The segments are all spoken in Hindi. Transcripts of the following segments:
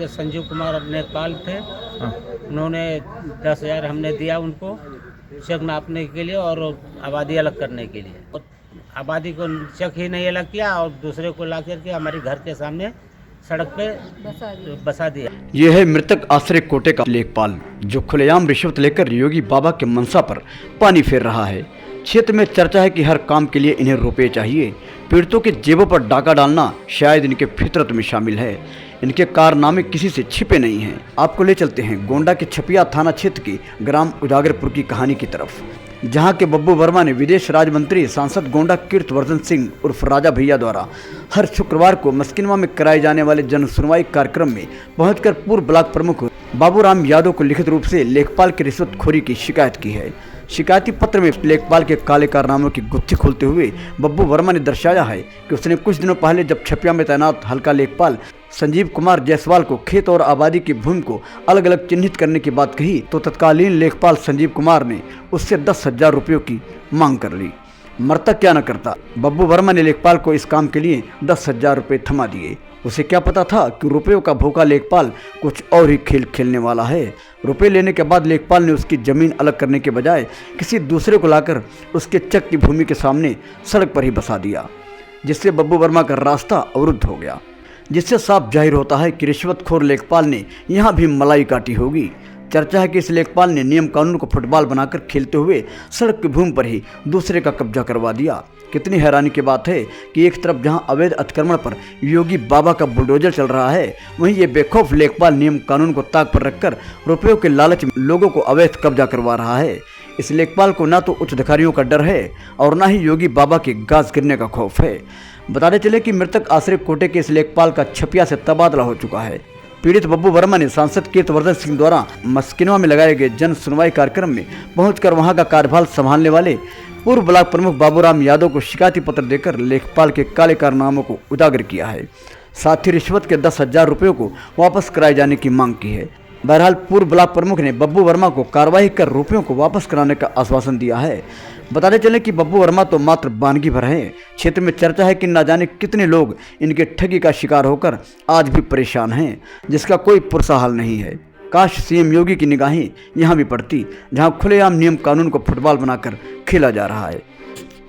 संजीव कुमार नेपाल थे। हाँ। उन्होंने 10,000 हमने दिया उनको चेक नापने के लिए और आबादी अलग करने के लिए। और आबादी को चेक ही नहीं अलग किया और दूसरे को ला करके हमारे घर के सामने सड़क पे बसा दिया। यह है मृतक आश्रय कोटे का लेखपाल, जो खुलेआम रिश्वत लेकर योगी बाबा के मनसा पर पानी फेर रहा है। क्षेत्र में चर्चा है कि हर काम के लिए इन्हें रुपए चाहिए। पीड़ितों के जेबों पर डाका डालना शायद इनके फितरत में शामिल है। इनके कारनामे किसी से छिपे नहीं हैं। आपको ले चलते हैं गोंडा के छपिया थाना क्षेत्र के ग्राम उजागरपुर की कहानी की तरफ, जहां के बब्बू वर्मा ने विदेश राज्य मंत्री सांसद गोंडा कीर्तिवर्धन सिंह उर्फ राजा भैया द्वारा हर शुक्रवार को मस्किनवा में कराए जाने वाले जन सुनवाई कार्यक्रम में पहुंचकर पूर्व ब्लॉक प्रमुख बाबूराम यादव को लिखित रूप से लेखपाल की रिश्वतखोरी की शिकायत की है। शिकायती पत्र में लेखपाल के काले कारनामों की गुत्थी खोलते हुए बब्बू वर्मा ने दर्शाया है कि उसने कुछ दिनों पहले जब छपिया में तैनात हल्का लेखपाल संजीव कुमार जायसवाल को खेत और आबादी की भूमि को अलग अलग चिन्हित करने की बात कही तो तत्कालीन लेखपाल संजीव कुमार ने उससे 10,000 रुपयों की मांग कर ली। मरता क्या न करता, बब्बू वर्मा ने लेखपाल को इस काम के लिए 10,000 रुपये थमा दिए। उसे क्या पता था कि रुपयों का भूखा लेखपाल कुछ और ही खेल खेलने वाला है। रुपए लेने के बाद लेखपाल ने उसकी जमीन अलग करने के बजाय किसी दूसरे को लाकर उसके चक की भूमि के सामने सड़क पर ही बसा दिया, जिससे बब्बू वर्मा का रास्ता अवरुद्ध हो गया। जिससे साफ जाहिर होता है कि रिश्वतखोर लेखपाल ने यहाँ भी मलाई काटी होगी। चर्चा है कि इस लेखपाल ने नियम कानून को फुटबॉल बनाकर खेलते हुए सड़क की भूमि पर ही दूसरे का कब्जा करवा दिया। कितनी हैरानी की बात है कि एक तरफ जहां अवैध अतिक्रमण पर योगी बाबा का बुलडोजर चल रहा है, वहीं ये बेखौफ लेखपाल नियम कानून को ताक पर रखकर रुपयों के लालच में लोगों को अवैध कब्जा करवा रहा है। इस लेखपाल को ना तो उच्च अधिकारियों का डर है और ना ही योगी बाबा के गाज गिरने का खौफ है। बताते चले कि मृतक आश्रय कोटे के इस लेखपाल का छपिया से तबादला हो चुका है। पीड़ित बब्बू वर्मा ने सांसद कीर्तिवर्धन सिंह द्वारा मस्किनवा में लगाए गए जन सुनवाई कार्यक्रम में पहुंचकर वहां का कार्यभार संभालने वाले पूर्व ब्लॉक प्रमुख बाबूराम यादव को शिकायती पत्र देकर लेखपाल के काले कारनामों को उजागर किया है। साथ ही रिश्वत के 10,000 रुपयों को वापस कराए जाने की मांग की है। बहरहाल पूर्व ब्लॉक प्रमुख ने बब्बू वर्मा को कार्रवाई कर रुपयों को वापस कराने का आश्वासन दिया है। बताते चले कि बब्बू वर्मा तो मात्र बानगी भर हैं। क्षेत्र में चर्चा है कि न जाने कितने लोग इनके ठगी का शिकार होकर आज भी परेशान हैं, जिसका कोई पुरसा हाल नहीं है। काश सीएम योगी की निगाहें यहाँ भी पड़ती, जहाँ खुलेआम नियम कानून को फुटबॉल बनाकर खेला जा रहा है।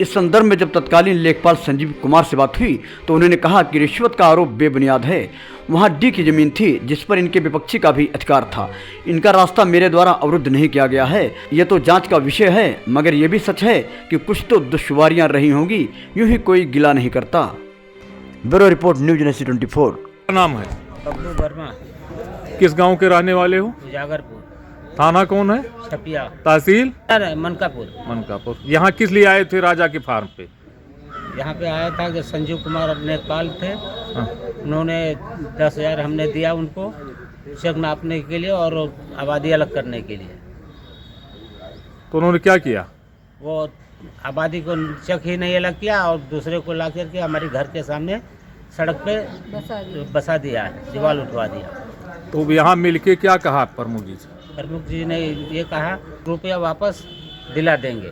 इस संदर्भ में जब तत्कालीन लेखपाल संजीव कुमार से बात हुई तो उन्होंने कहा कि रिश्वत का आरोप बेबुनियाद है। वहां डी की जमीन थी जिस पर इनके विपक्षी का भी अधिकार था। इनका रास्ता मेरे द्वारा अवरुद्ध नहीं किया गया है, यह तो जांच का विषय है, मगर यह भी सच है कि कुछ तो दुश्वारियां रही होंगी, यूं ही कोई गिला नहीं करता। Bureau report news 24। क्या नाम है? बब्बू वर्मा। किस गांव के रहने वाले हो? उजागरपुर। थाना कौन है? छपिया। तहसील? मनकापुर। मनकापुर। यहाँ किस लिए आए थे राजा के फार्म पे? यहाँ पे आया था कि संजीव कुमार नेपाल थे। हाँ। उन्होंने 10,000 हमने दिया उनको चेक नापने के लिए और आबादी अलग करने के लिए। तो उन्होंने क्या किया? वो आबादी को चेक ही नहीं अलग किया और दूसरे को ला करके हमारे घर के सामने सड़क पे बसा दिया, दीवार उठवा दिया। तो यहाँ मिलके क्या कहा प्रमुख जी से? प्रमुख जी ने ये कहा रुपया वापस दिला देंगे।